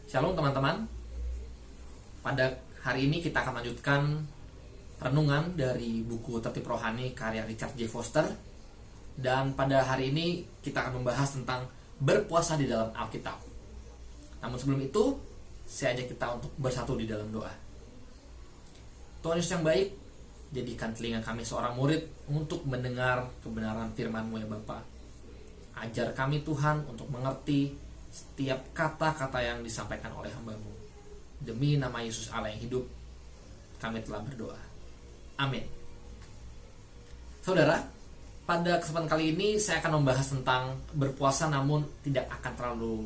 Shalom teman-teman. Pada hari ini kita akan lanjutkan renungan dari buku Tertib Rohani karya Richard J. Foster. Dan pada hari ini kita akan membahas tentang berpuasa di dalam Alkitab. Namun sebelum itu, saya ajak kita untuk bersatu di dalam doa. Tuhan Yesus yang baik, jadikan telinga kami seorang murid untuk mendengar kebenaran firman-Mu ya Bapa. Ajar kami Tuhan untuk mengerti setiap kata-kata yang disampaikan oleh hamba-Mu. Demi nama Yesus Allah yang hidup, kami telah berdoa. Amin. Saudara, pada kesempatan kali ini saya akan membahas tentang berpuasa namun tidak akan terlalu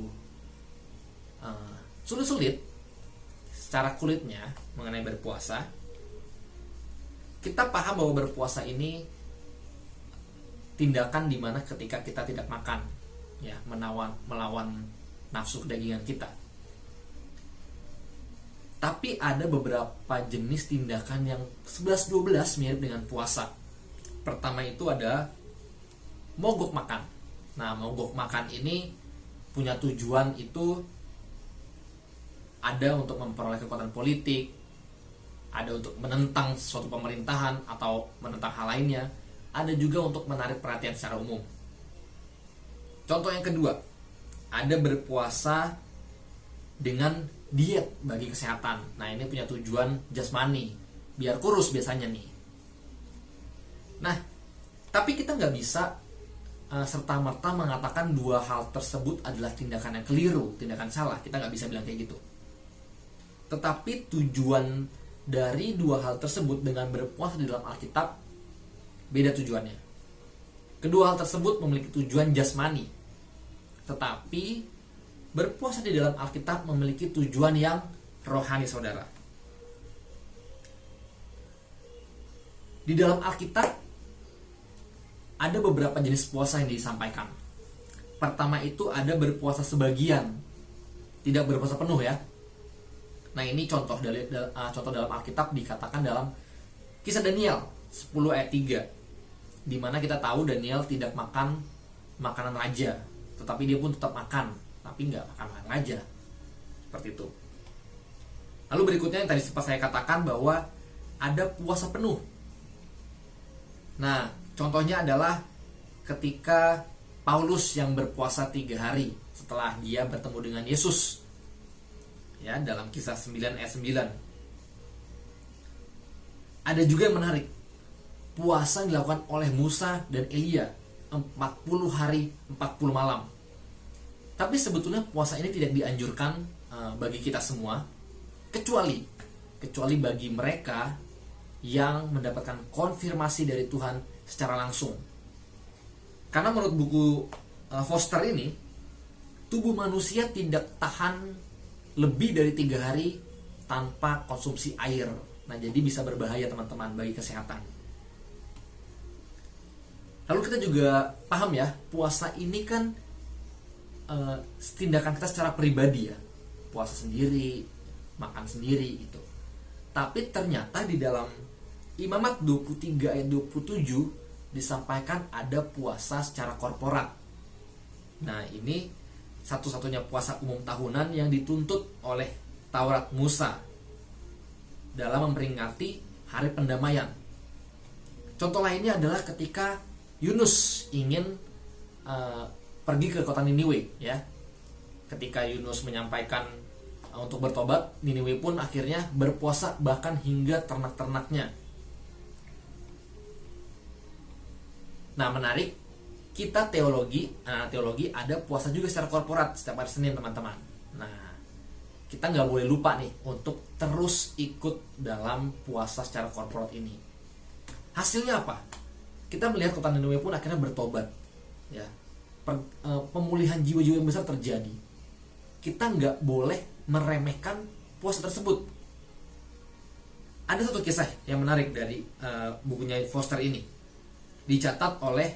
sulit-sulit secara kulitnya mengenai berpuasa. Kita paham bahwa berpuasa ini tindakan dimana ketika kita tidak makan, ya, melawan nafsu kedagingan kita. Tapi ada beberapa jenis tindakan yang 11-12 mirip dengan puasa. Pertama itu ada mogok makan. Nah, mogok makan ini punya tujuan itu ada untuk memperoleh kekuatan politik, ada untuk menentang suatu pemerintahan atau menentang hal lainnya, ada juga untuk menarik perhatian secara umum. Contoh yang kedua, ada berpuasa dengan diet bagi kesehatan. Nah, ini punya tujuan jasmani, biar kurus biasanya nih. Nah, tapi kita nggak bisa serta-merta mengatakan dua hal tersebut adalah tindakan yang keliru, tindakan salah. Kita nggak bisa bilang kayak gitu. Tetapi tujuan dari dua hal tersebut dengan berpuasa di dalam Alkitab beda tujuannya. Kedua hal tersebut memiliki tujuan jasmani, tetapi berpuasa di dalam Alkitab memiliki tujuan yang rohani, saudara. Di dalam Alkitab ada beberapa jenis puasa yang disampaikan. Pertama itu ada berpuasa sebagian, tidak berpuasa penuh ya. Nah, ini contoh dalam Alkitab dikatakan dalam Kisah Daniel 10 ayat 3, di mana kita tahu Daniel tidak makan makanan raja, tetapi dia pun tetap makan, tapi nggak makan raja, seperti itu. Lalu berikutnya yang tadi sempat saya katakan bahwa ada puasa penuh. Nah, contohnya adalah ketika Paulus yang berpuasa 3 hari setelah dia bertemu dengan Yesus, ya, dalam Kisah 9 ayat 9. Ada juga yang menarik, puasa yang dilakukan oleh Musa dan Elia 40 hari 40 malam. Tapi sebetulnya puasa ini tidak dianjurkan bagi kita semua, kecuali bagi mereka yang mendapatkan konfirmasi dari Tuhan secara langsung. Karena menurut buku Foster ini, tubuh manusia tidak tahan lebih dari 3 hari tanpa konsumsi air. Nah, jadi bisa berbahaya teman-teman bagi kesehatan. Lalu kita juga paham ya, puasa ini kan tindakan kita secara pribadi ya, puasa sendiri, makan sendiri gitu. Tapi ternyata di dalam Imamat 23 ayat 27 disampaikan ada puasa secara korporat. Nah, ini satu-satunya puasa umum tahunan yang dituntut oleh Taurat Musa dalam memperingati hari pendamaian. Contoh lainnya adalah ketika Yunus ingin pergi ke kota Niniwe, ya. Ketika Yunus menyampaikan untuk bertobat, Niniwe pun akhirnya berpuasa bahkan hingga ternak-ternaknya. Nah, menarik, kita teologi ada puasa juga secara korporat setiap hari Senin, teman-teman. Nah, kita nggak boleh lupa nih untuk terus ikut dalam puasa secara korporat ini. Hasilnya apa? Kita melihat kota Niniwe pun akhirnya bertobat, ya. Pemulihan jiwa-jiwa yang besar terjadi. Kita nggak boleh meremehkan puasa tersebut. Ada satu kisah yang menarik dari bukunya Foster ini, dicatat oleh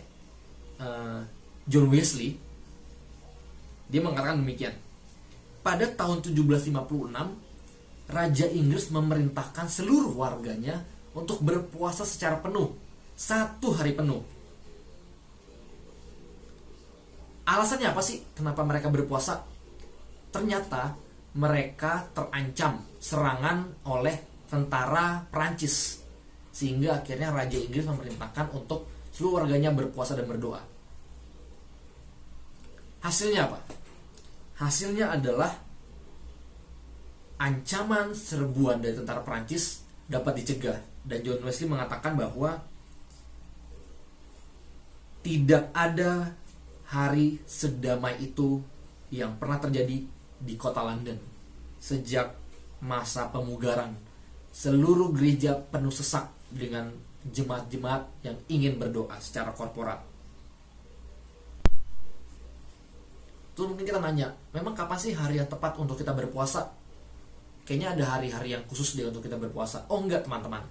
John Wesley. Dia mengatakan demikian: pada tahun 1756, Raja Inggris memerintahkan seluruh warganya untuk berpuasa secara penuh, 1 hari penuh. Alasannya apa sih kenapa mereka berpuasa? Ternyata mereka terancam serangan oleh tentara Prancis, sehingga akhirnya Raja Inggris memerintahkan untuk seluruh warganya berpuasa dan berdoa. Hasilnya apa? Hasilnya adalah ancaman serbuan dari tentara Prancis dapat dicegah, dan John Wesley mengatakan bahwa tidak ada hari sedamai itu yang pernah terjadi di kota London sejak masa pemugaran. Seluruh gereja penuh sesak dengan jemaat-jemaat yang ingin berdoa secara korporat. Terus mungkin kita nanya, memang kapan sih hari yang tepat untuk kita berpuasa? Kayaknya ada hari-hari yang khusus deh untuk kita berpuasa. Oh enggak teman-teman.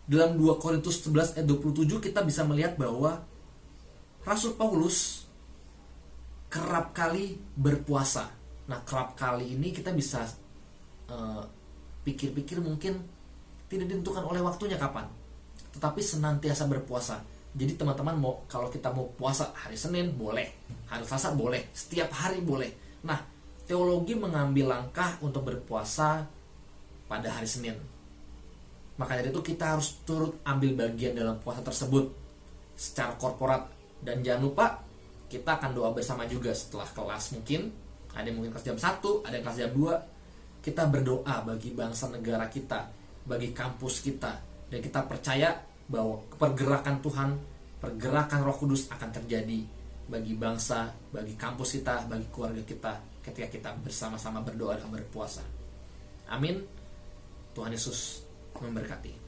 Dalam 2 Korintus 11 ayat 27 kita bisa melihat bahwa Rasul Paulus kerap kali berpuasa. Nah, kerap kali ini kita bisa pikir-pikir mungkin tidak ditentukan oleh waktunya kapan, tetapi senantiasa berpuasa. Jadi teman-teman, kalau kita mau puasa hari Senin boleh, hari Selasa boleh, setiap hari boleh. Nah, teologi mengambil langkah untuk berpuasa pada hari Senin. Maka dari itu kita harus turut ambil bagian dalam puasa tersebut secara korporat. Dan jangan lupa kita akan doa bersama juga setelah kelas. Mungkin ada yang mungkin kelas jam 1, ada yang kelas jam 2. Kita berdoa bagi bangsa negara kita, bagi kampus kita, dan kita percaya bahwa pergerakan Tuhan, pergerakan Roh Kudus akan terjadi bagi bangsa, bagi kampus kita, bagi keluarga kita ketika kita bersama-sama berdoa dan berpuasa. Amin. Tuhan Yesus memberkati.